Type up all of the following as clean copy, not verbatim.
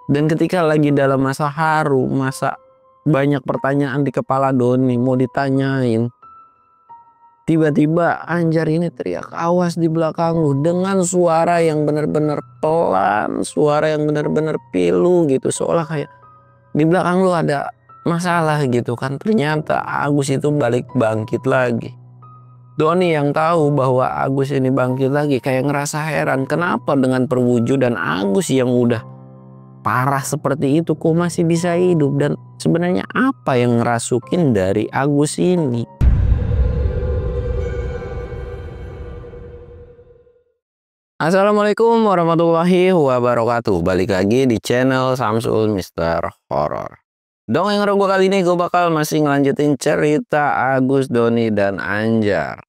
Dan ketika lagi dalam masa haru, masa banyak pertanyaan di kepala Doni mau ditanyain, tiba-tiba Anjar ini teriak, "Awas di belakang lu," dengan suara yang benar-benar pelan, suara yang benar-benar pilu gitu, seolah kayak di belakang lu ada masalah gitu kan. Ternyata Agus itu balik bangkit lagi. Doni yang tahu bahwa Agus ini bangkit lagi kayak ngerasa heran, kenapa dengan perwujudan Agus yang udah parah seperti itu kok masih bisa hidup, dan sebenarnya apa yang ngerasukin dari Agus ini. Assalamualaikum warahmatullahi wabarakatuh. Balik lagi di channel Samsul Mister Horror. Dongeng gue kali ini gue bakal masih ngelanjutin cerita Agus, Doni, dan Anjar.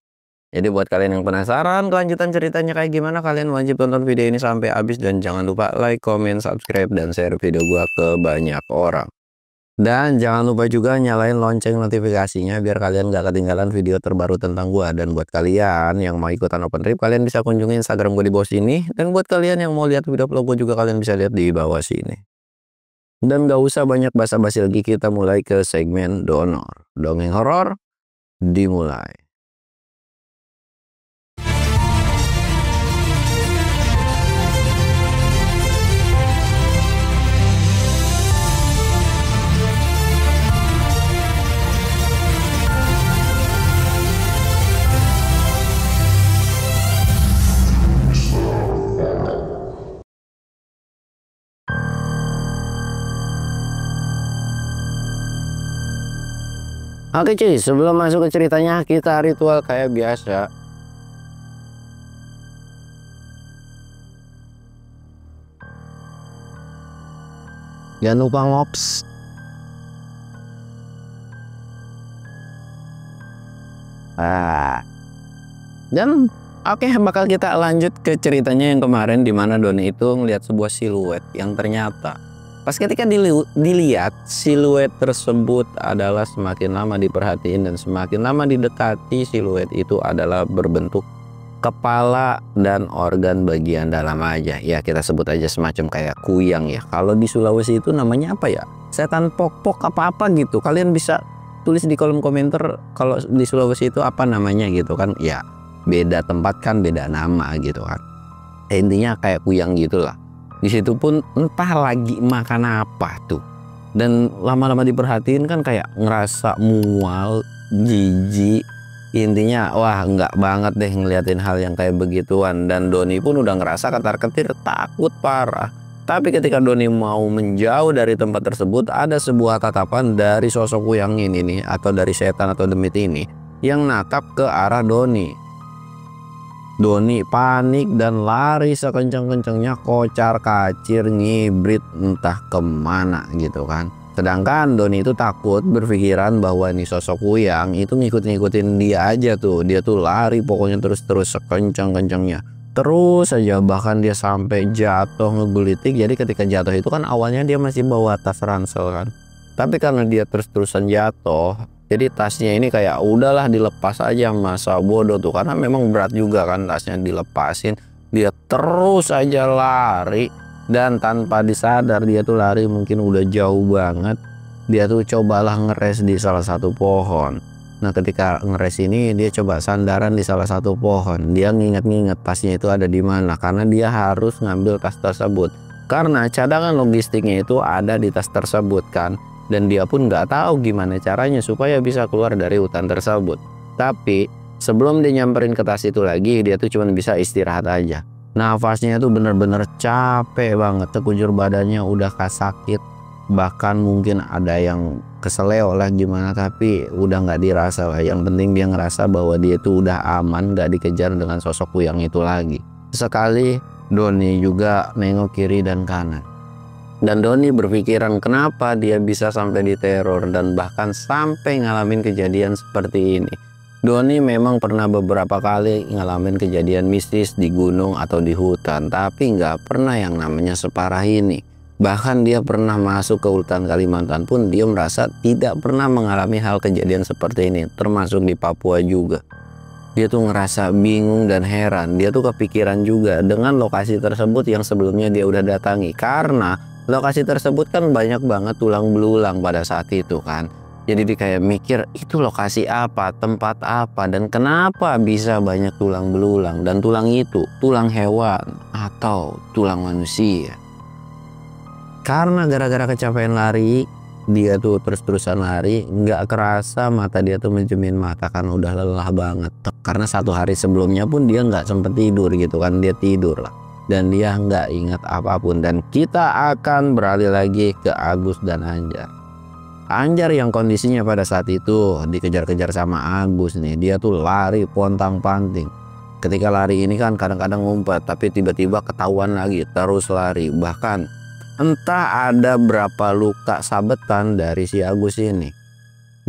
Jadi buat kalian yang penasaran kelanjutan ceritanya kayak gimana, kalian wajib tonton video ini sampai habis. Dan jangan lupa like, comment, subscribe, dan share video gue ke banyak orang. Dan jangan lupa juga nyalain lonceng notifikasinya biar kalian gak ketinggalan video terbaru tentang gue. Dan buat kalian yang mau ikutan open trip, kalian bisa kunjungi Instagram gue di bawah sini. Dan buat kalian yang mau lihat video vlog gue juga, kalian bisa lihat di bawah sini. Dan gak usah banyak basa-basi lagi, kita mulai ke segmen donor. Dongeng horor dimulai. Oke cuy, sebelum masuk ke ceritanya, kita ritual kayak biasa. Jangan lupa ngops. Dan oke, bakal kita lanjut ke ceritanya yang kemarin, dimana Doni itu ngelihat sebuah siluet yang ternyata pas ketika dilihat, siluet tersebut adalah semakin lama diperhatiin dan semakin lama didekati, siluet itu adalah berbentuk kepala dan organ bagian dalam aja. Ya kita sebut aja semacam kayak kuyang ya. Kalau di Sulawesi itu namanya apa ya? Setan pok-pok apa-apa gitu. Kalian bisa tulis di kolom komentar kalau di Sulawesi itu apa namanya gitu kan. Ya beda tempat kan beda nama gitu kan. Intinya kayak kuyang gitulah. Di situ pun entah lagi makan apa tuh, dan lama-lama diperhatiin kan kayak ngerasa mual, jijik. Intinya wah nggak banget deh ngeliatin hal yang kayak begituan. Dan Doni pun udah ngerasa ketar-ketir, takut parah. Tapi ketika Doni mau menjauh dari tempat tersebut, ada sebuah tatapan dari sosok kuyang ini nih, atau dari setan atau demit ini yang natap ke arah Doni. Doni panik dan lari sekencang-kencangnya, kocar kacir ngibrit entah kemana gitu kan. Sedangkan Doni itu takut, berpikiran bahwa ini sosok kuyang itu ngikut-ngikutin dia aja tuh. Dia tuh lari pokoknya terus-terus sekencang-kencangnya. Terus aja, bahkan dia sampai jatuh ngegelitik. Jadi ketika jatuh itu kan awalnya dia masih bawa tas ransel kan. Tapi karena dia terus-terusan jatuh, jadi tasnya ini kayak udahlah dilepas aja, masa bodoh tuh, karena memang berat juga kan tasnya, dilepasin. Dia terus aja lari dan tanpa disadar dia tuh lari mungkin udah jauh banget. Dia tuh cobalah ngeres di salah satu pohon. Nah ketika ngeres ini dia coba sandaran di salah satu pohon. Dia nginget-nginget tasnya itu ada di mana, karena dia harus ngambil tas tersebut. Karena cadangan logistiknya itu ada di tas tersebut kan. Dan dia pun nggak tahu gimana caranya supaya bisa keluar dari hutan tersebut. Tapi sebelum dia nyamperin ke tas itu lagi, dia tuh cuma bisa istirahat aja. Nafasnya tuh bener-bener capek banget, sekujur badannya udah sakit. Bahkan mungkin ada yang keseleo lah gimana, tapi udah nggak dirasa lah. Yang penting dia ngerasa bahwa dia tuh udah aman, nggak dikejar dengan sosok kuyang itu lagi. Sekali Doni juga nengok kiri dan kanan. Dan Doni berpikiran kenapa dia bisa sampai diteror dan bahkan sampai ngalamin kejadian seperti ini. Doni memang pernah beberapa kali ngalamin kejadian mistis di gunung atau di hutan, tapi nggak pernah yang namanya separah ini. Bahkan dia pernah masuk ke hutan Kalimantan pun dia merasa tidak pernah mengalami hal kejadian seperti ini, termasuk di Papua juga. Dia tuh ngerasa bingung dan heran. Dia tuh kepikiran juga dengan lokasi tersebut yang sebelumnya dia udah datangi, karena Lokasi tersebut kan banyak banget tulang belulang pada saat itu kan. Jadi dia kayak mikir itu lokasi apa, tempat apa, dan kenapa bisa banyak tulang belulang. Dan tulang itu tulang hewan atau tulang manusia. Karena gara-gara kecapean lari, dia tuh terus-terusan lari, nggak kerasa mata dia tuh menjemin mata kan udah lelah banget. Karena 1 hari sebelumnya pun dia nggak sempet tidur gitu kan, dia tidur lah. Dan dia nggak ingat apapun. Dan kita akan beralih lagi ke Agus dan Anjar. Anjar yang kondisinya pada saat itu dikejar-kejar sama Agus nih. Dia tuh lari pontang-panting. Ketika lari ini kan kadang-kadang ngumpet, tapi tiba-tiba ketahuan lagi terus lari. Bahkan entah ada berapa luka sabetan dari si Agus ini.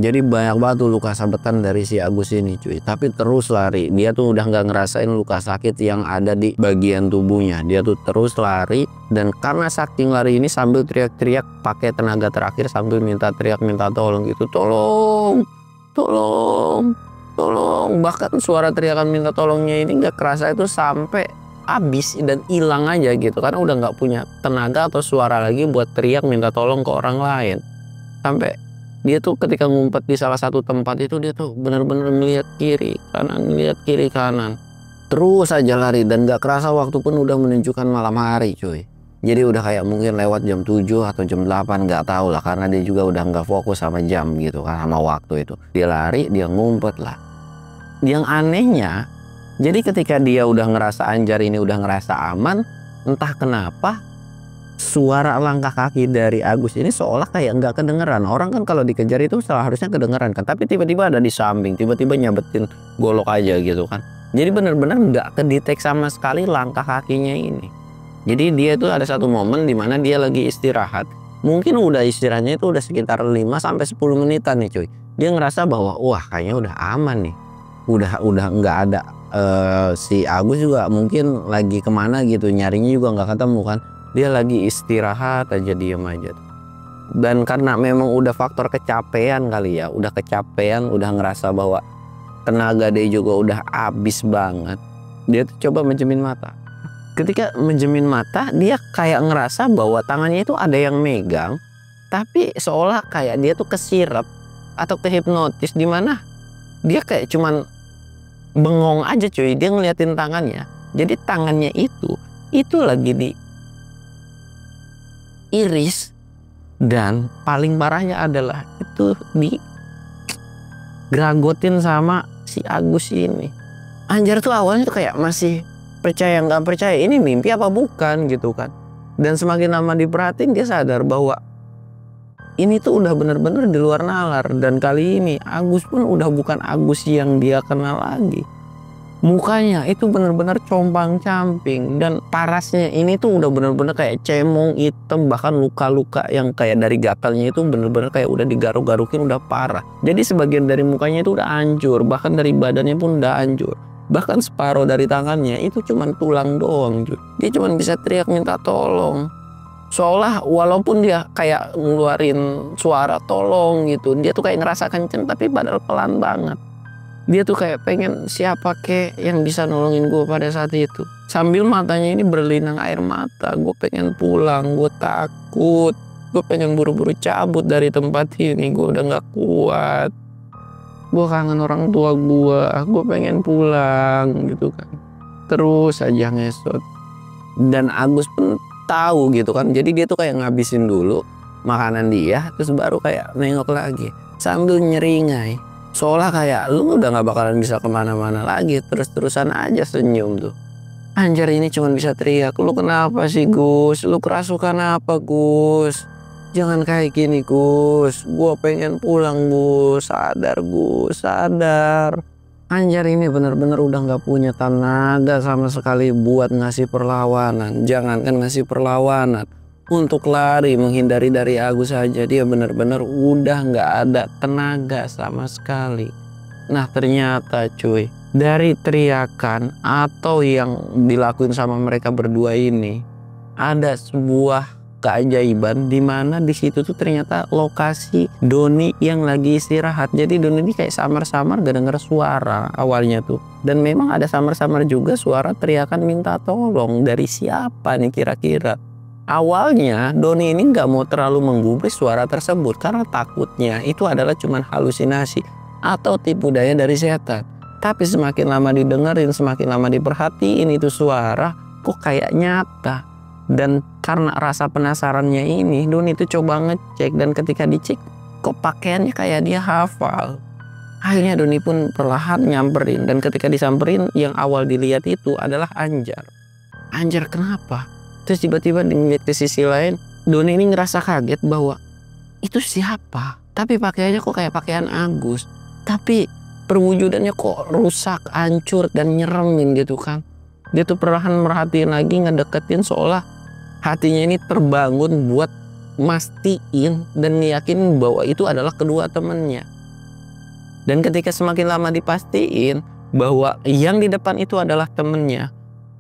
Jadi banyak banget tuh luka sabetan dari si Agus ini cuy. Tapi terus lari. Dia tuh udah nggak ngerasain luka sakit yang ada di bagian tubuhnya. Dia tuh terus lari. Dan karena saking lari ini sambil teriak-teriak pakai tenaga terakhir, sambil minta tolong gitu. Tolong, tolong, tolong. Bahkan suara teriakan minta tolongnya ini nggak kerasa itu sampai habis dan hilang aja gitu. Karena udah nggak punya tenaga atau suara lagi buat teriak minta tolong ke orang lain. Sampai dia tuh ketika ngumpet di salah satu tempat itu dia tuh bener-bener melihat kiri kanan, terus aja lari. Dan gak kerasa waktu pun udah menunjukkan malam hari cuy. Jadi udah kayak mungkin lewat jam 7 atau jam 8, gak tahu lah, karena dia juga udah nggak fokus sama jam gitu kan, sama waktu itu. Dia lari, dia ngumpet lah. Yang anehnya, jadi ketika dia udah ngerasa Anjar ini udah ngerasa aman, entah kenapa suara langkah kaki dari Agus ini seolah kayak nggak kedengeran. Orang kan kalau dikejar itu seharusnya kedengeran kan, tapi tiba-tiba ada di samping, tiba-tiba nyabetin golok aja gitu kan. Jadi benar-benar nggak kedetek sama sekali langkah kakinya ini. Jadi dia tuh ada satu momen dimana dia lagi istirahat. Mungkin udah istirahatnya itu udah sekitar 5-10 menitan nih cuy. Dia ngerasa bahwa wah kayaknya udah aman nih. Udah nggak ada si Agus juga mungkin lagi kemana gitu, nyarinya juga nggak ketemu kan. Dia lagi istirahat aja, diem aja. Dan karena memang udah faktor kecapean kali ya, udah kecapean, udah ngerasa bahwa tenaga dia juga udah habis banget. Dia tuh coba menjemin mata. Ketika menjemin mata, dia kayak ngerasa bahwa tangannya itu ada yang megang, tapi seolah kayak dia tuh kesirep atau kehipnotis, dimana dia kayak cuman bengong aja cuy. Dia ngeliatin tangannya. Jadi tangannya itu lagi di iris, dan paling parahnya adalah itu digeragotin sama si Agus ini. Anjar tuh awalnya tuh kayak masih percaya nggak percaya ini mimpi apa bukan gitu kan. Dan semakin lama diperhatiin dia sadar bahwa ini tuh udah bener-bener di luar nalar. Dan kali ini Agus pun udah bukan Agus yang dia kenal lagi. Mukanya itu bener-bener compang-camping, dan parasnya ini tuh udah bener-bener kayak cemong hitam. Bahkan luka-luka yang kayak dari gatalnya itu bener-bener kayak udah digaruk-garukin, udah parah. Jadi sebagian dari mukanya itu udah hancur, bahkan dari badannya pun udah hancur. Bahkan separuh dari tangannya itu cuman tulang doang. Dia cuman bisa teriak minta tolong. Seolah walaupun dia kayak ngeluarin suara tolong gitu, dia tuh kayak ngerasa kenceng tapi padahal pelan banget. Dia tuh kayak pengen siapa kek yang bisa nolongin gue pada saat itu. Sambil matanya ini berlinang air mata. Gue pengen pulang, gue takut. Gue pengen buru-buru cabut dari tempat ini. Gue udah gak kuat. Gue kangen orang tua gue pengen pulang gitu kan. Terus aja ngesot. Dan Agus pun tahu gitu kan. Jadi dia tuh kayak ngabisin dulu makanan dia, terus baru kayak nengok lagi sambil nyeringai. Seolah kayak lu udah gak bakalan bisa kemana-mana lagi. Terus-terusan aja senyum tuh. Anjar ini cuma bisa teriak, lu kenapa sih Gus? Lu kerasukan apa Gus? Jangan kayak gini Gus. Gua pengen pulang Gus. Sadar Gus, sadar. Anjar ini bener-bener udah gak punya tenaga sama sekali buat ngasih perlawanan. Jangankan ngasih perlawanan, untuk lari menghindari dari Agus saja dia benar-benar udah nggak ada tenaga sama sekali. Nah ternyata cuy, dari teriakan atau yang dilakuin sama mereka berdua ini, ada sebuah keajaiban di mana di situ tuh ternyata lokasi Doni yang lagi istirahat. Jadi Doni ini kayak samar-samar gak denger suara awalnya tuh. Dan memang ada samar-samar juga suara teriakan minta tolong dari siapa nih kira-kira. Awalnya Doni ini nggak mau terlalu menggubris suara tersebut karena takutnya itu adalah cuman halusinasi atau tipu daya dari setan. Tapi semakin lama didengerin, semakin lama diperhatiin itu suara kok kayak nyata. Dan karena rasa penasarannya ini, Doni itu coba ngecek, dan ketika dicek kok pakaiannya kayak dia hafal. Akhirnya Doni pun perlahan nyamperin, dan ketika disamperin yang awal dilihat itu adalah Anjar. Anjar kenapa? Terus tiba-tiba dilihat ke sisi lain, Doni ini ngerasa kaget bahwa itu siapa? Tapi pakaiannya kok kayak pakaian Agus. Tapi perwujudannya kok rusak, hancur, dan nyeremin gitu kan. Dia tuh perlahan merhatiin lagi, ngedeketin seolah hatinya ini terbangun buat mastiin dan ngeyakinin bahwa itu adalah kedua temennya. Dan ketika semakin lama dipastiin bahwa yang di depan itu adalah temennya,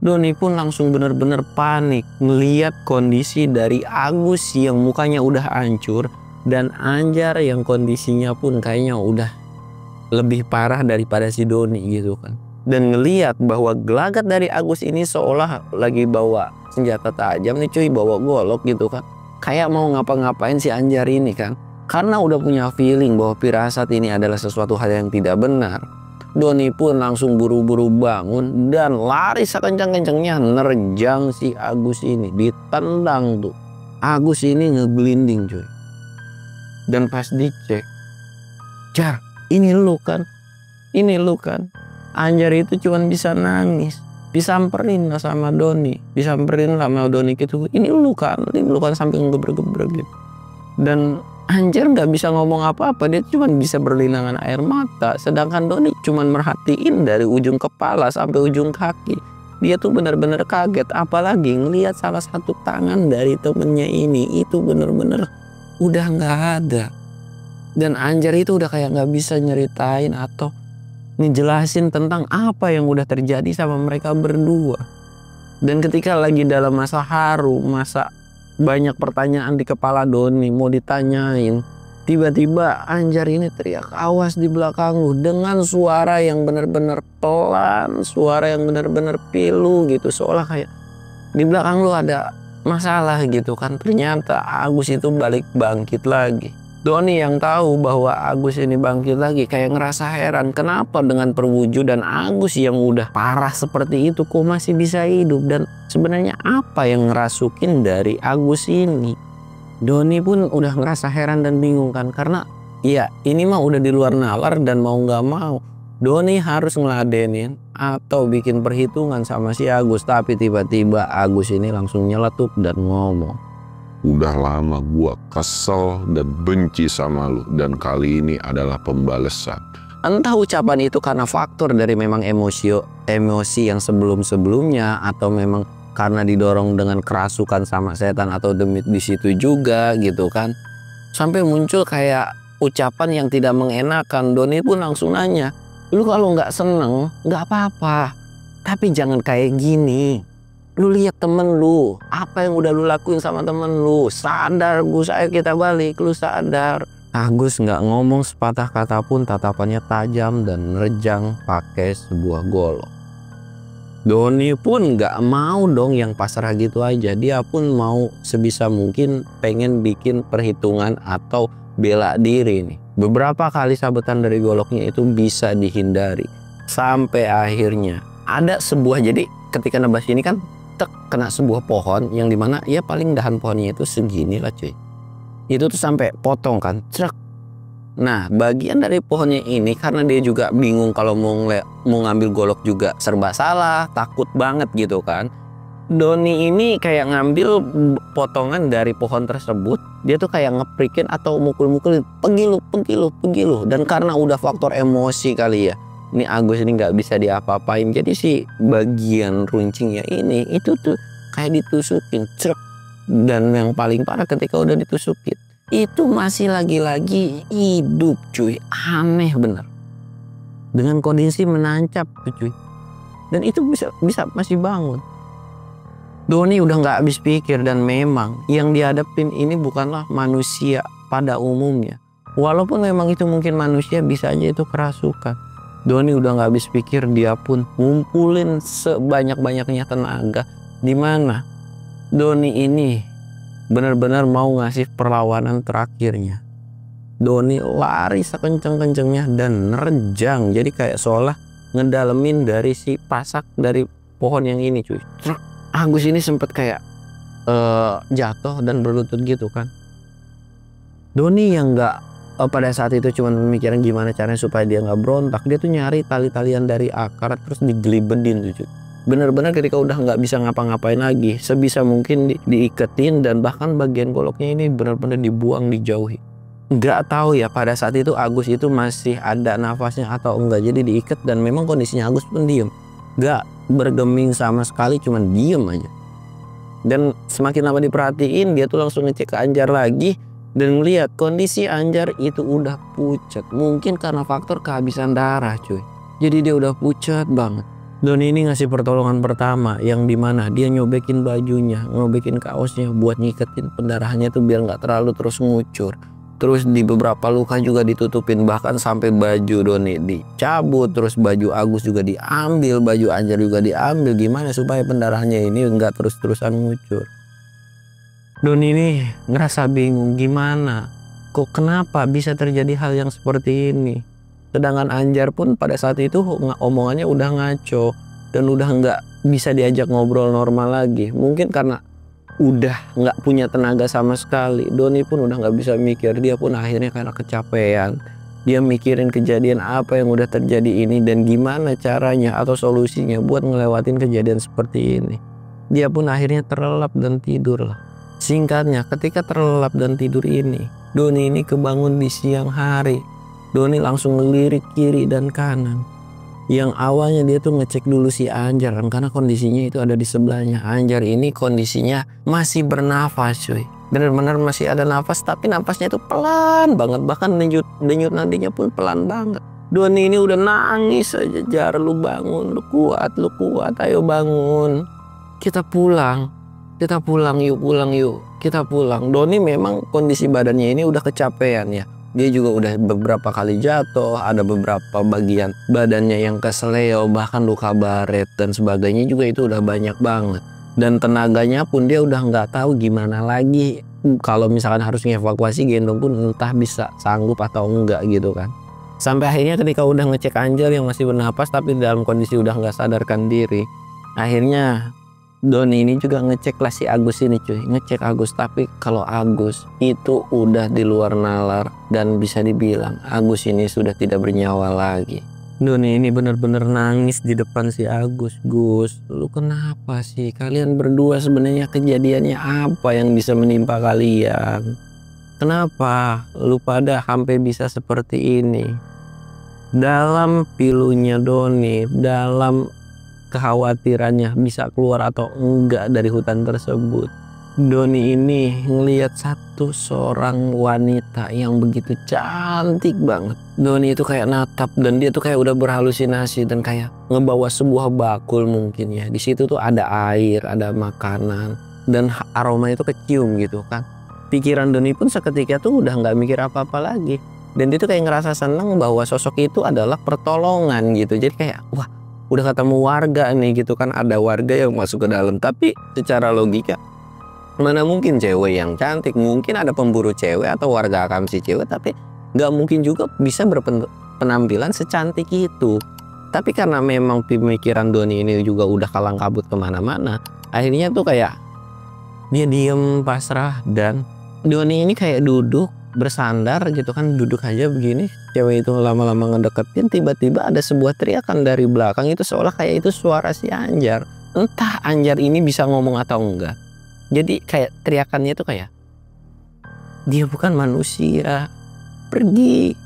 Doni pun langsung bener-bener panik melihat kondisi dari Agus yang mukanya udah hancur dan Anjar yang kondisinya pun kayaknya udah lebih parah daripada si Doni gitu kan. Dan ngelihat bahwa gelagat dari Agus ini seolah lagi bawa senjata tajam nih cuy, bawa golok gitu kan. Kayak mau ngapa-ngapain si Anjar ini kan. Karena udah punya feeling bahwa firasat ini adalah sesuatu hal yang tidak benar, Doni pun langsung buru-buru bangun dan lari sekencang-kencangnya nerjang si Agus ini. Ditendang tuh. Agus ini ngeglinding cuy. Dan pas dicek, Jar, ini lu kan? Ini lu kan? Anjar itu cuman bisa nangis. Disamperin lah sama Doni. Disamperin lah sama Doni gitu. Ini lu kan? Ini lu kan, sampai ngegebrek-gebrek gitu. Dan Anjar nggak bisa ngomong apa-apa, dia cuma bisa berlinangan air mata. Sedangkan Doni cuma merhatiin dari ujung kepala sampai ujung kaki. Dia tuh benar-benar kaget, apalagi ngelihat salah satu tangan dari temennya ini itu bener-bener udah nggak ada. Dan Anjar itu udah kayak nggak bisa nyeritain atau ngejelasin tentang apa yang udah terjadi sama mereka berdua. Dan ketika lagi dalam masa haru, masa banyak pertanyaan di kepala Doni mau ditanyain, tiba-tiba Anjar ini teriak, awas di belakang lu, dengan suara yang benar-benar pelan, suara yang benar-benar pilu gitu, seolah kayak di belakang lu ada masalah gitu kan. Ternyata Agus itu balik bangkit lagi. Doni yang tahu bahwa Agus ini bangkit lagi kayak ngerasa heran, kenapa dengan perwujudan Agus yang udah parah seperti itu kok masih bisa hidup, dan sebenarnya apa yang ngerasukin dari Agus ini. Doni pun udah ngerasa heran dan bingung kan, karena ya ini mah udah di luar nalar, dan mau nggak mau Doni harus ngeladenin atau bikin perhitungan sama si Agus. Tapi tiba-tiba Agus ini langsung nyeletuk dan ngomong, udah lama gua kesel dan benci sama lu, dan kali ini adalah pembalasan. Entah ucapan itu karena faktor dari memang emosi yang sebelum-sebelumnya, atau memang karena didorong dengan kerasukan sama setan atau demit di situ juga gitu kan. Sampai muncul kayak ucapan yang tidak mengenakan. Doni pun langsung nanya, lu kalau nggak seneng nggak apa-apa, tapi jangan kayak gini. Lu lihat temen lu, apa yang udah lu lakuin sama temen lu. Sadar Gus, ayo kita balik, lu sadar. Agus nggak ngomong sepatah kata pun, tatapannya tajam dan nerjang pakai sebuah golok. Doni pun nggak mau dong yang pasrah gitu aja. Dia pun mau sebisa mungkin pengen bikin perhitungan atau bela diri nih. Beberapa kali sabetan dari goloknya itu bisa dihindari. Sampai akhirnya ada sebuah, jadi ketika nebas ini kan kena sebuah pohon yang dimana ya paling dahan pohonnya itu segini lah cuy. Itu tuh sampai potong kan, truk. Nah bagian dari pohonnya ini karena dia juga bingung kalau mau ngambil golok juga serba salah, takut banget gitu kan. Doni ini kayak ngambil potongan dari pohon tersebut, dia tuh kayak ngeprikin atau mukul-mukulin, pergi lu. Dan karena udah faktor emosi kali ya, ini Agus ini nggak bisa diapa-apain, jadi si bagian runcingnya ini itu tuh kayak ditusukin, truk. Dan yang paling parah ketika udah ditusukin itu masih lagi-lagi hidup cuy, aneh bener, dengan kondisi menancap tuh cuy, dan itu bisa masih bangun. Doni udah nggak habis pikir, dan memang yang dihadapin ini bukanlah manusia pada umumnya, walaupun memang itu mungkin manusia, bisa aja itu kerasukan. Doni udah nggak habis pikir, dia pun ngumpulin sebanyak-banyaknya tenaga, di mana Doni ini benar-benar mau ngasih perlawanan terakhirnya. Doni lari sekenceng-kencengnya dan nerjang, jadi kayak seolah ngedalemin dari si pasak dari pohon yang ini cuy. Agus ini sempet kayak jatuh dan berlutut gitu kan. Doni yang pada saat itu cuma memikirin gimana caranya supaya dia nggak berontak, dia tuh nyari tali-talian dari akar terus digelibetin tuh cuy. Bener-bener ketika udah nggak bisa ngapa-ngapain lagi, sebisa mungkin diiketin dan bahkan bagian goloknya ini bener-bener dibuang, dijauhi. Nggak tahu ya pada saat itu Agus itu masih ada nafasnya atau enggak, jadi diikat dan memang kondisinya Agus pun diem, nggak bergeming sama sekali, cuman diem aja. Dan semakin lama diperhatiin, dia tuh langsung ngecek ke Anjar lagi dan lihat kondisi Anjar itu udah pucat, mungkin karena faktor kehabisan darah cuy. Jadi dia udah pucat banget. Doni ini ngasih pertolongan pertama yang dimana dia nyobekin bajunya, nyobekin kaosnya buat nyiketin pendarahannya tuh biar nggak terlalu terus ngucur. Terus di beberapa luka juga ditutupin, bahkan sampai baju Doni dicabut, terus baju Agus juga diambil, baju Anjar juga diambil. Gimana supaya pendarahannya ini nggak terus-terusan ngucur. Doni ini ngerasa bingung gimana, kok kenapa bisa terjadi hal yang seperti ini. Sedangkan Anjar pun pada saat itu omongannya udah ngaco dan udah nggak bisa diajak ngobrol normal lagi. Mungkin karena udah nggak punya tenaga sama sekali. Doni pun udah nggak bisa mikir. Dia pun akhirnya karena kecapean, dia mikirin kejadian apa yang udah terjadi ini dan gimana caranya atau solusinya buat ngelewatin kejadian seperti ini. Dia pun akhirnya terlelap dan tidur lah. Singkatnya, ketika terlelap dan tidur ini, Doni ini kebangun di siang hari. Doni langsung ngelirik kiri dan kanan. Yang awalnya dia tuh ngecek dulu si Anjar kan, karena kondisinya itu ada di sebelahnya. Anjar ini kondisinya masih bernafas cuy. Bener-bener masih ada nafas, tapi nafasnya itu pelan banget. Bahkan denyut nadinya pun pelan banget. Doni ini udah nangis aja. Jar, lu bangun, lu kuat, ayo bangun. Kita pulang yuk, kita pulang. Doni memang kondisi badannya ini udah kecapean ya. Dia juga udah beberapa kali jatuh, ada beberapa bagian badannya yang kesleo, bahkan luka baret dan sebagainya juga itu udah banyak banget. Dan tenaganya pun dia udah nggak tahu gimana lagi. Kalau misalkan harus ngevakuasi, gendong pun entah bisa sanggup atau enggak gitu kan. Sampai akhirnya ketika udah ngecek Anjar yang masih bernapas tapi dalam kondisi udah nggak sadarkan diri, akhirnya Doni ini juga ngecek lah si Agus ini cuy, ngecek Agus. Tapi kalau Agus itu udah di luar nalar dan bisa dibilang Agus ini sudah tidak bernyawa lagi. Doni ini bener-bener nangis di depan si Agus. Gus, lu kenapa sih? Kalian berdua sebenarnya kejadiannya apa yang bisa menimpa kalian? Kenapa lu pada sampai bisa seperti ini? Dalam pilunya Doni, dalam kekhawatirannya bisa keluar atau enggak dari hutan tersebut, Doni ini ngelihat seorang wanita yang begitu cantik banget. Doni itu kayak natap dan dia tuh kayak udah berhalusinasi dan kayak ngebawa sebuah bakul mungkin ya. Di situ tuh ada air, ada makanan dan aroma itu kecium gitu kan. Pikiran Doni pun seketika tuh udah nggak mikir apa-apa lagi. Dan dia tuh kayak ngerasa senang bahwa sosok itu adalah pertolongan gitu. Jadi kayak wah, udah ketemu warga nih gitu kan, ada warga yang masuk ke dalam. Tapi secara logika mana mungkin cewek yang cantik, mungkin ada pemburu cewek atau warga akamsi cewek, tapi nggak mungkin juga bisa berpenampilan secantik itu. Tapi karena memang pemikiran Doni ini juga udah kalang kabut kemana-mana, akhirnya tuh kayak dia diem pasrah dan Doni ini kayak duduk bersandar gitu kan, duduk aja begini. Cewek itu lama-lama ngedeketin, tiba-tiba ada sebuah teriakan dari belakang, itu seolah kayak itu suara si Anjar. Entah Anjar ini bisa ngomong atau enggak. Jadi kayak teriakannya itu kayak dia bukan manusia, pergi.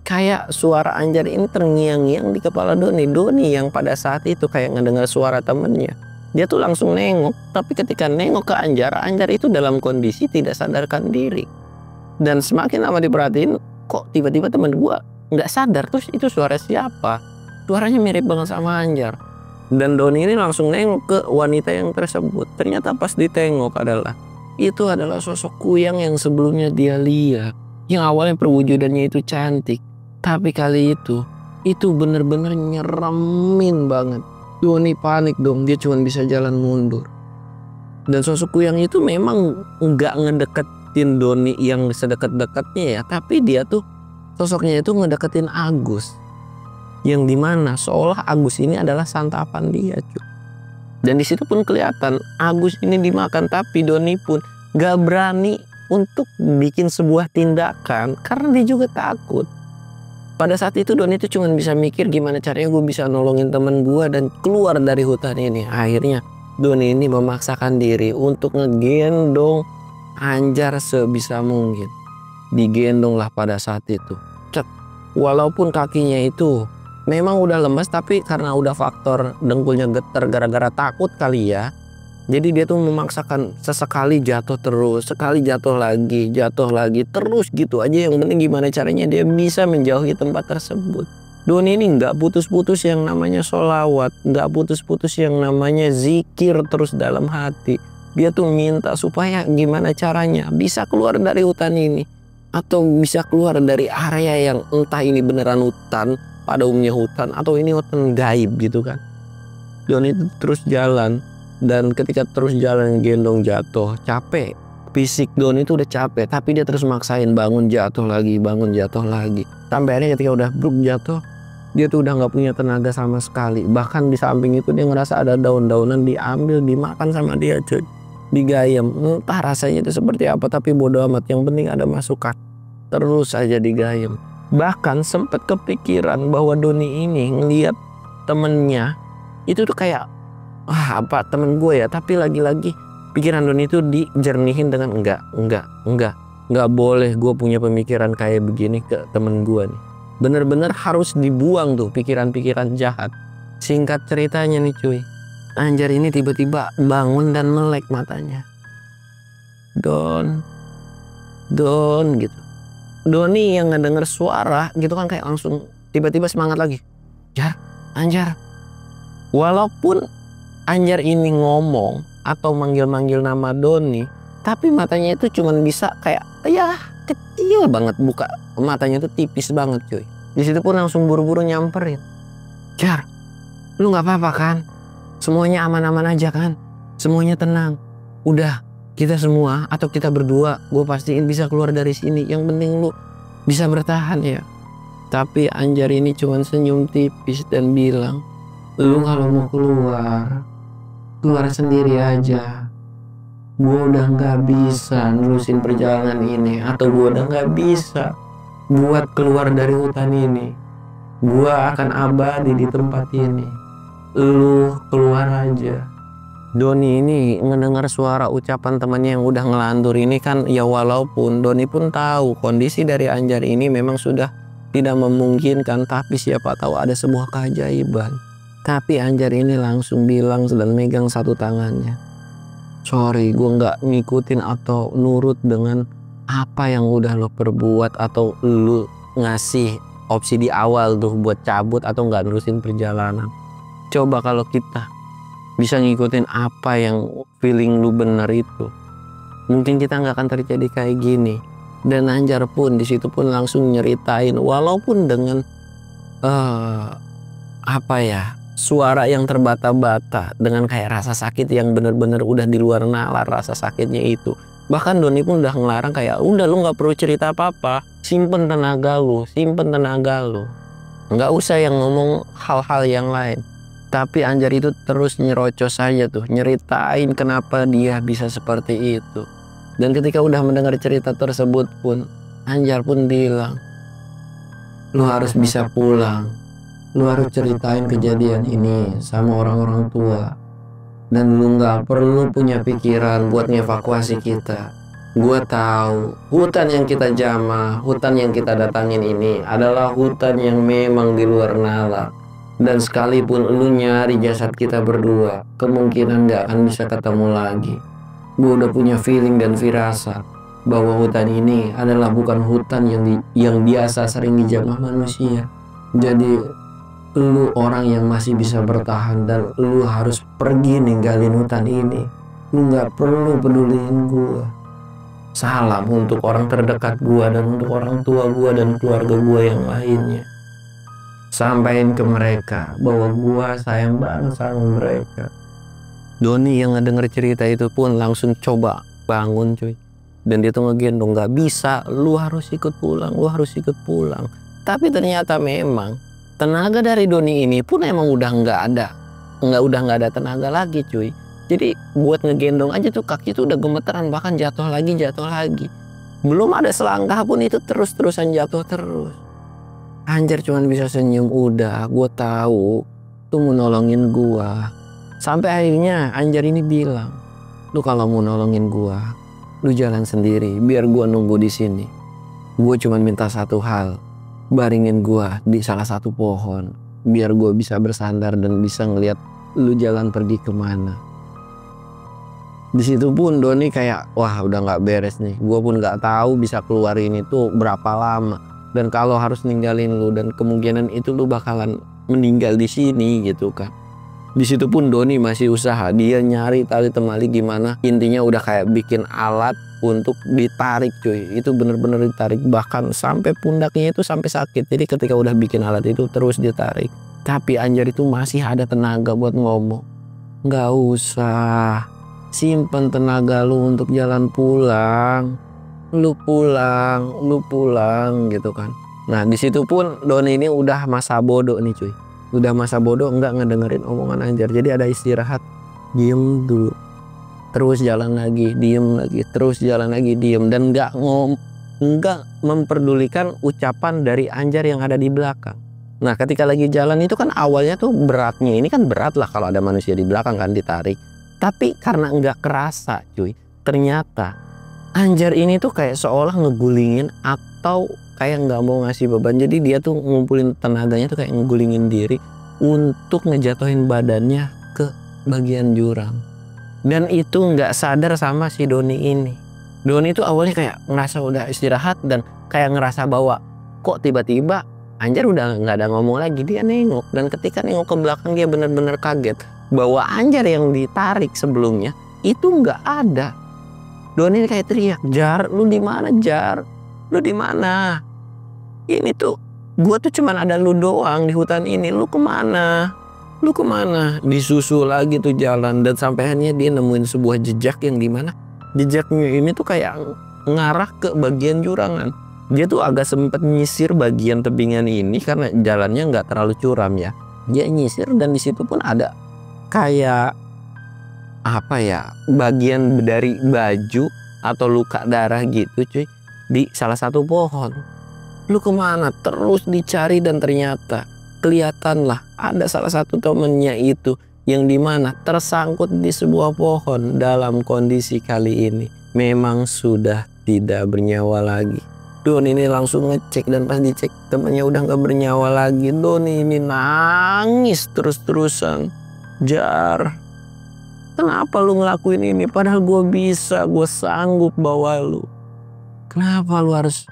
Kayak suara Anjar ini terngiang-ngiang di kepala Doni. Doni yang pada saat itu kayak ngedengar suara temennya, dia tuh langsung nengok. Tapi ketika nengok ke Anjar, Anjar itu dalam kondisi tidak sadarkan diri. Dan semakin lama diperhatiin, kok tiba-tiba temen gua nggak sadar. Terus itu suara siapa? Suaranya mirip banget sama Anjar. Dan Doni ini langsung nengok ke wanita yang tersebut. Ternyata pas ditengok itu adalah sosok Kuyang yang sebelumnya dia lihat. Yang awalnya perwujudannya itu cantik, tapi kali itu bener-bener nyeremin banget. Doni panik dong, dia cuma bisa jalan mundur. Dan sosok Kuyang itu memang nggak ngedeketin Doni yang sedekat-dekatnya ya, tapi dia tuh sosoknya itu ngedeketin Agus, yang dimana seolah Agus ini adalah santapan dia cuy. Dan di situ pun kelihatan Agus ini dimakan, tapi Doni pun nggak berani untuk bikin sebuah tindakan karena dia juga takut. Pada saat itu Doni itu cuma bisa mikir gimana caranya gue bisa nolongin temen gue dan keluar dari hutan ini. Akhirnya Doni ini memaksakan diri untuk ngegendong Anjar sebisa mungkin. Digendong lah pada saat itu. Cet. Walaupun kakinya itu memang udah lemes, tapi karena udah faktor dengkulnya getar gara-gara takut kali ya. Jadi dia tuh memaksakan sesekali jatuh terus, sekali jatuh lagi, terus gitu aja. Yang penting gimana caranya dia bisa menjauhi tempat tersebut. Doni ini nggak putus-putus yang namanya sholawat, nggak putus-putus yang namanya zikir terus dalam hati. Dia tuh minta supaya gimana caranya bisa keluar dari hutan ini, atau bisa keluar dari area yang entah ini beneran hutan, pada umumnya hutan, atau ini hutan gaib gitu kan. Doni itu terus jalan. Dan ketika terus jalan gendong jatuh, capek. Fisik Doni itu udah capek, tapi dia terus maksain bangun jatuh lagi. Sampai akhirnya ketika udah bruk jatuh, dia tuh udah nggak punya tenaga sama sekali. Bahkan di samping itu dia ngerasa ada daun-daunan diambil, dimakan sama dia cuy. Digayam, entah rasanya itu seperti apa, tapi bodo amat, yang penting ada masukan. Terus aja digayam. Bahkan sempat kepikiran bahwa Doni ini ngelihat temennya itu tuh kayak, wah apa temen gue ya, tapi lagi-lagi pikiran Doni itu dijernihin dengan enggak boleh gue punya pemikiran kayak begini ke temen gue nih. Bener-bener harus dibuang tuh pikiran-pikiran jahat. Singkat ceritanya nih cuy, Anjar ini tiba-tiba bangun dan melek matanya. Don gitu. Doni yang ngedenger suara gitu kan kayak langsung tiba-tiba semangat lagi. Anjar. Walaupun Anjar ini ngomong atau manggil-manggil nama Doni, tapi matanya itu cuman bisa kayak ya kecil banget, buka matanya itu tipis banget cuy. Di situ pun langsung buru-buru nyamperin. Jar, lu nggak apa-apa kan? Semuanya aman-aman aja kan? Semuanya tenang. Udah, kita semua atau kita berdua, gue pastiin bisa keluar dari sini. Yang penting lu bisa bertahan ya. Tapi Anjar ini cuman senyum tipis dan bilang, lu kalau mau keluar sendiri aja. Gue udah gak bisa nerusin perjalanan ini, atau gue udah gak bisa buat keluar dari hutan ini. Gue akan abadi di tempat ini. Lu keluar aja. Doni ini ngedengar suara ucapan temannya yang udah ngelantur ini kan, ya walaupun Doni pun tahu kondisi dari Anjar ini memang sudah tidak memungkinkan, tapi siapa tahu ada sebuah keajaiban. Tapi Anjar ini langsung bilang dan megang satu tangannya. Sorry, gue gak ngikutin atau nurut dengan apa yang udah lo perbuat, atau lo ngasih opsi di awal tuh buat cabut atau gak nerusin perjalanan. Coba kalau kita bisa ngikutin apa yang feeling lu bener itu, mungkin kita gak akan terjadi kayak gini. Dan Anjar pun di situ pun langsung nyeritain, walaupun dengan suara yang terbata-bata, dengan kayak rasa sakit yang bener-bener udah di luar nalar rasa sakitnya itu. Bahkan Doni pun udah ngelarang kayak, udah lu gak perlu cerita apa-apa, simpen tenaga lu, nggak usah yang ngomong hal-hal yang lain. Tapi Anjar itu terus nyerocos saja tuh, nyeritain kenapa dia bisa seperti itu. Dan ketika udah mendengar cerita tersebut pun, Anjar pun bilang, lu harus bisa pulang. Lu harus ceritain kejadian ini sama orang-orang tua. Dan lu gak perlu punya pikiran buat ngevakuasi kita. Gua tahu hutan yang kita jamah, hutan yang kita datangin ini adalah hutan yang memang di luar nalar. Dan sekalipun lu nyari jasad kita berdua, kemungkinan gak akan bisa ketemu lagi. Gua udah punya feeling dan firasat bahwa hutan ini adalah bukan hutan yang biasa sering dijamah manusia. Jadi lu orang yang masih bisa bertahan, dan lu harus pergi ninggalin hutan ini. Lu gak perlu peduliin gua. Salam untuk orang terdekat gua dan untuk orang tua gua dan keluarga gua yang lainnya. Sampaikan ke mereka bahwa gua sayang banget sama mereka. Doni yang ngedenger cerita itu pun langsung coba bangun cuy. Dan dia tuh ngegendong, gak bisa, lu harus ikut pulang, lu harus ikut pulang. Tapi ternyata memang tenaga dari Doni ini pun emang udah nggak ada tenaga lagi cuy. Jadi buat ngegendong aja tuh kaki tuh udah gemeteran, bahkan jatuh lagi. Belum ada selangkah pun itu terus-terusan jatuh terus. Anjir cuman bisa senyum, udah gue tahu tuh mau nolongin gue. Sampai akhirnya Anjar ini bilang, lu kalau mau nolongin gue, lu jalan sendiri, biar gue nunggu di sini. Gue cuman minta satu hal, baringin gue di salah satu pohon, biar gue bisa bersandar dan bisa ngeliat lu jalan pergi kemana. Di situ pun Doni kayak, wah udah nggak beres nih. Gue pun nggak tahu bisa keluar ini tuh berapa lama. Dan kalau harus ninggalin lu, dan kemungkinan itu lu bakalan meninggal di sini gitu kan. Di situ pun Doni masih usaha, dia nyari tali temali gimana. Intinya udah kayak bikin alat untuk ditarik cuy. Itu bener-bener ditarik, bahkan sampai pundaknya itu sampai sakit. Jadi ketika udah bikin alat itu terus ditarik. Tapi Anjar itu masih ada tenaga buat ngomong, nggak usah, simpen tenaga lu untuk jalan pulang. Lu pulang gitu kan. Nah di situ pun Doni ini udah masa bodoh nih cuy. Udah masa bodoh, nggak ngedengerin omongan Anjar. Jadi ada istirahat, diem dulu, terus jalan lagi, diem lagi, terus jalan lagi, diem. Dan nggak memperdulikan ucapan dari Anjar yang ada di belakang. Nah ketika lagi jalan itu kan awalnya tuh beratnya, ini kan berat lah kalau ada manusia di belakang kan ditarik. Tapi karena nggak kerasa cuy, ternyata Anjar ini tuh kayak seolah ngegulingin atau kayak nggak mau ngasih beban. Jadi dia tuh ngumpulin tenaganya tuh kayak ngegulingin diri untuk ngejatuhin badannya ke bagian jurang. Dan itu nggak sadar sama si Doni ini. Doni tuh awalnya kayak ngerasa udah istirahat dan kayak ngerasa bahwa kok tiba-tiba Anjar udah nggak ada ngomong lagi. Dia nengok, dan ketika nengok ke belakang dia bener-bener kaget bahwa Anjar yang ditarik sebelumnya itu nggak ada. Doni kayak teriak, Jar, lu di mana Jar? Lu di mana? Ini tuh, gua tuh cuman ada lu doang di hutan ini. Lu kemana? Lu kemana? Disusul lagi tuh jalan, dan sampai akhirnya dia nemuin sebuah jejak yang dimana jejaknya ini tuh kayak ngarah ke bagian jurangan. Dia tuh agak sempet nyisir bagian tebingan ini karena jalannya nggak terlalu curam ya. Dia nyisir, dan di situ pun ada kayak apa ya, bagian dari baju atau luka darah gitu cuy di salah satu pohon. Lu kemana? Terus dicari, dan ternyata kelihatanlah ada salah satu temennya itu yang dimana tersangkut di sebuah pohon dalam kondisi kali ini memang sudah tidak bernyawa lagi. Doni ini langsung ngecek, dan pas dicek temannya udah nggak bernyawa lagi. Doni ini nangis terus-terusan. Jar, kenapa lu ngelakuin ini? Padahal gue bisa, gue sanggup bawa lu. Kenapa lu harus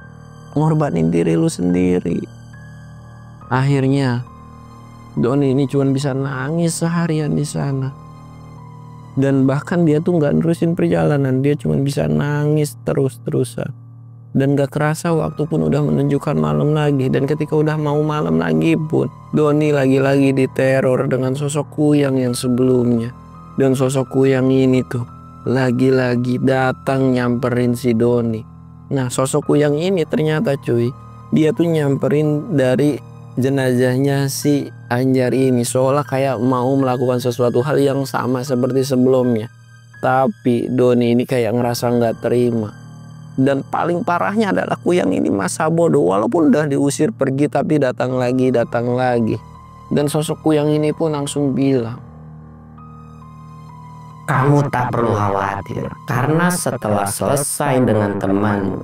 ngorbanin diri lu sendiri? Akhirnya Doni ini cuma bisa nangis seharian di sana. Dan bahkan dia tuh nggak nerusin perjalanan, dia cuma bisa nangis terus-terusan. Dan gak kerasa waktu pun udah menunjukkan malam lagi. Dan ketika udah mau malam lagi pun Doni lagi-lagi diteror dengan sosok Kuyang yang sebelumnya. Dan sosok Kuyang ini tuh lagi-lagi datang nyamperin si Doni. Nah sosok Kuyang ini ternyata cuy, dia tuh nyamperin dari jenazahnya si Anjar ini, seolah kayak mau melakukan sesuatu hal yang sama seperti sebelumnya. Tapi Doni ini kayak ngerasa nggak terima. Dan paling parahnya adalah Kuyang ini masa bodoh, walaupun udah diusir pergi tapi datang lagi. Dan sosok Kuyang ini pun langsung bilang, kamu tak perlu khawatir, karena setelah selesai dengan temanmu,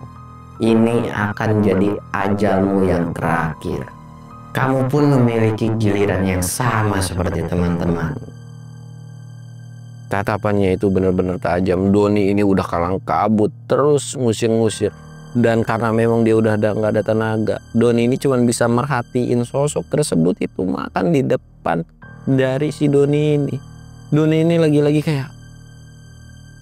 ini akan jadi ajalmu yang terakhir. Kamu pun memiliki giliran yang sama seperti teman-teman. Tatapannya itu benar-benar tajam. Doni ini udah kalang kabut, terus ngusir-ngusir. Dan karena memang dia udah nggak ada tenaga, Doni ini cuma bisa merhatiin sosok tersebut itu makan di depan dari si Doni ini. Doni ini lagi-lagi kayak,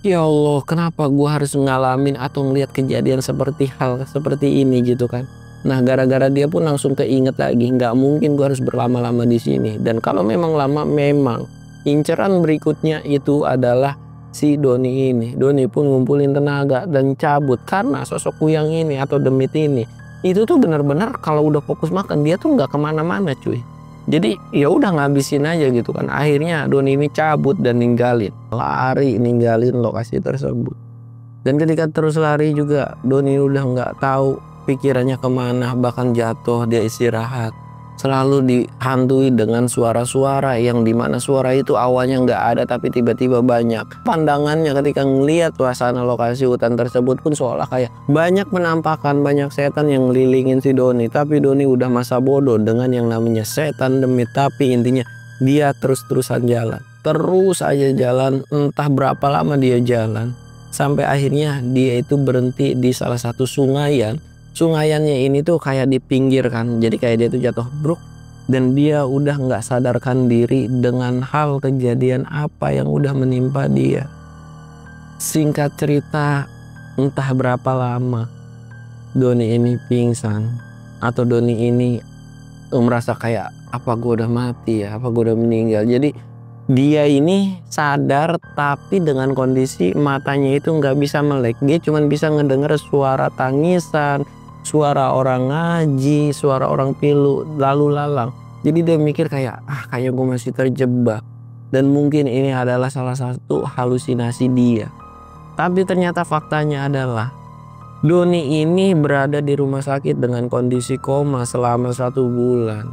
ya Allah, kenapa gue harus ngalamin atau ngeliat kejadian seperti hal seperti ini gitu kan. Nah gara-gara dia pun langsung keinget lagi, nggak mungkin gue harus berlama-lama di sini. Dan kalau memang lama, memang Inceran berikutnya itu adalah si Doni ini. Doni pun ngumpulin tenaga dan cabut karena sosok Kuyang ini atau demit ini itu tuh benar-benar kalau udah fokus makan dia tuh nggak kemana-mana cuy. Jadi ya udah ngabisin aja gitu kan. Akhirnya Doni ini cabut dan ninggalin lokasi tersebut. Dan ketika terus lari juga Doni udah nggak tahu pikirannya kemana, bahkan jatuh, dia istirahat. Selalu dihantui dengan suara-suara yang dimana suara itu awalnya nggak ada tapi tiba-tiba banyak. Pandangannya ketika ngelihat suasana lokasi hutan tersebut pun seolah kayak banyak penampakan, banyak setan yang ngelilingin si Doni. Tapi Doni udah masa bodoh dengan yang namanya setan demit. Tapi intinya dia terus-terusan jalan. Terus aja jalan, entah berapa lama dia jalan. Sampai akhirnya dia itu berhenti di salah satu sungayan. Sungayannya ini tuh kayak di pinggir kan, jadi kayak dia tuh jatuh bruk dan dia udah nggak sadarkan diri dengan hal kejadian apa yang udah menimpa dia. Singkat cerita, entah berapa lama Doni ini pingsan atau Doni ini merasa kayak apa gue udah mati ya, apa gue udah meninggal. Jadi dia ini sadar tapi dengan kondisi matanya itu nggak bisa melek, dia cuma bisa ngedenger suara tangisan, suara orang ngaji, suara orang pilu lalu lalang. Jadi dia mikir kayak kayaknya gue masih terjebak dan mungkin ini adalah salah satu halusinasi dia. Tapi ternyata faktanya adalah Doni ini berada di rumah sakit dengan kondisi koma selama 1 bulan.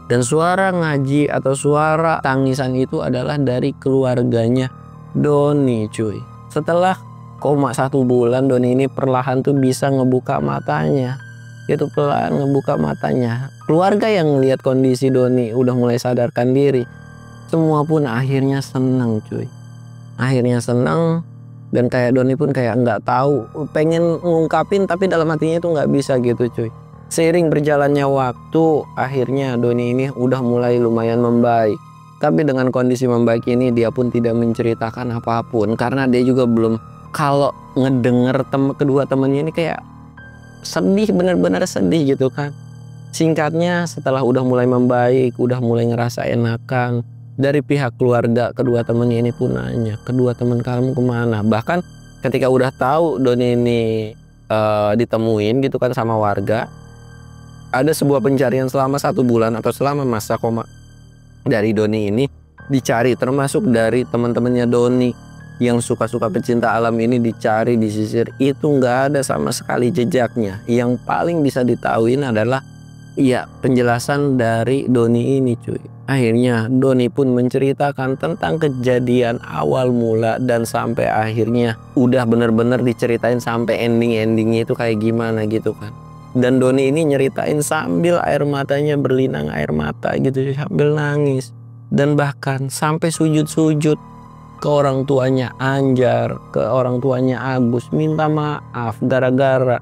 Dan suara ngaji atau suara tangisan itu adalah dari keluarganya Doni cuy. Setelah koma 1 bulan Doni ini perlahan tuh bisa ngebuka matanya. Dia tuh perlahan ngebuka matanya. Keluarga yang ngelihat kondisi Doni udah mulai sadarkan diri. Semua pun akhirnya senang cuy. Akhirnya senang dan kayak Doni pun kayak nggak tahu, pengen ngungkapin tapi dalam hatinya itu nggak bisa gitu cuy. Seiring berjalannya waktu, akhirnya Doni ini udah mulai lumayan membaik. Tapi dengan kondisi membaik ini dia pun tidak menceritakan apapun karena dia juga belum, kalau ngedenger kedua temennya ini kayak sedih, bener-bener sedih gitu kan. Singkatnya setelah udah mulai membaik, udah mulai ngerasa enakan, dari pihak keluarga kedua temennya ini pun nanya, kedua temen kamu kemana? Bahkan ketika udah tahu Doni ini ditemuin gitu kan sama warga, ada sebuah pencarian selama 1 bulan atau selama masa koma dari Doni ini dicari, termasuk dari teman-temannya Doni yang suka-suka pecinta alam ini dicari, disisir, itu nggak ada sama sekali jejaknya. Yang paling bisa ditahuin adalah ya penjelasan dari Doni ini cuy. Akhirnya Doni pun menceritakan tentang kejadian awal mula dan sampai akhirnya udah bener-bener diceritain sampai ending-endingnya itu kayak gimana gitu kan. Dan Doni ini nyeritain sambil air matanya berlinang air mata gitu, sambil nangis. Dan bahkan sampai sujud-sujud ke orang tuanya Anjar, ke orang tuanya Agus, minta maaf gara-gara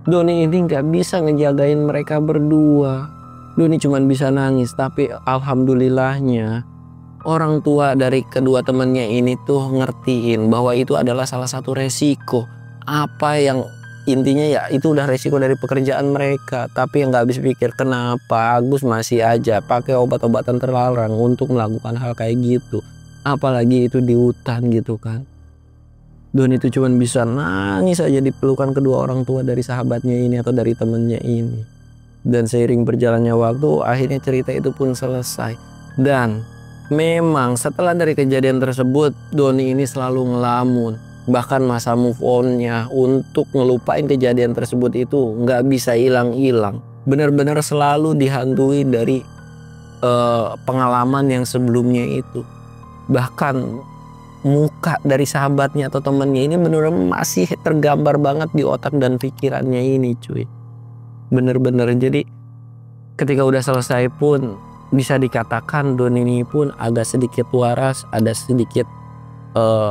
Doni ini gak bisa ngejagain mereka berdua. Doni cuma bisa nangis, tapi alhamdulillahnya orang tua dari kedua temannya ini tuh ngertiin bahwa itu adalah salah satu resiko. Apa yang intinya ya itu udah resiko dari pekerjaan mereka. Tapi yang gak habis pikir kenapa Agus masih aja pakai obat-obatan terlarang untuk melakukan hal kayak gitu. Apalagi itu di hutan gitu kan. Doni itu cuma bisa nangis aja di pelukan kedua orang tua dari sahabatnya ini atau dari temennya ini. Dan seiring berjalannya waktu akhirnya cerita itu pun selesai. Dan memang setelah dari kejadian tersebut Doni ini selalu ngelamun. Bahkan masa move on-nya untuk ngelupain kejadian tersebut itu nggak bisa hilang-hilang. Benar-benar selalu dihantui dari pengalaman yang sebelumnya itu. Bahkan muka dari sahabatnya atau temannya ini benar-benar masih tergambar banget di otak dan pikirannya ini cuy. Bener-bener jadi ketika udah selesai pun bisa dikatakan Doni ini pun agak sedikit waras, ada sedikit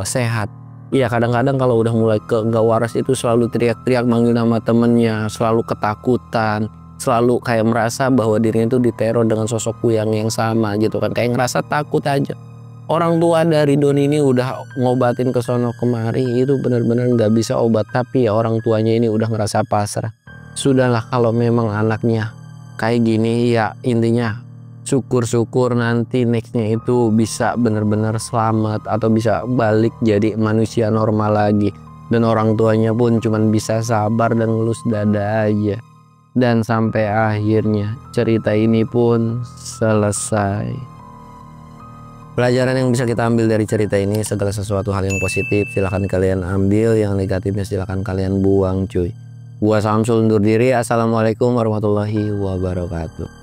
sehat. Iya kadang-kadang kalau udah mulai ke gak waras itu selalu teriak-teriak manggil nama temennya, selalu ketakutan, selalu kayak merasa bahwa dirinya itu diteror dengan sosok Kuyang yang sama gitu kan, kayak ngerasa takut aja. Orang tua dari Doni ini udah ngobatin ke sono kemari, itu benar-benar nggak bisa obat, tapi ya orang tuanya ini udah ngerasa pasrah. Sudahlah kalau memang anaknya kayak gini ya intinya syukur-syukur nanti nextnya itu bisa benar-benar selamat atau bisa balik jadi manusia normal lagi, dan orang tuanya pun cuman bisa sabar dan ngelus dada aja. Dan sampai akhirnya cerita ini pun selesai. Pelajaran yang bisa kita ambil dari cerita ini, segala sesuatu hal yang positif silahkan kalian ambil, yang negatifnya silahkan kalian buang cuy. Gua Samsul undur diri. Assalamualaikum warahmatullahi wabarakatuh.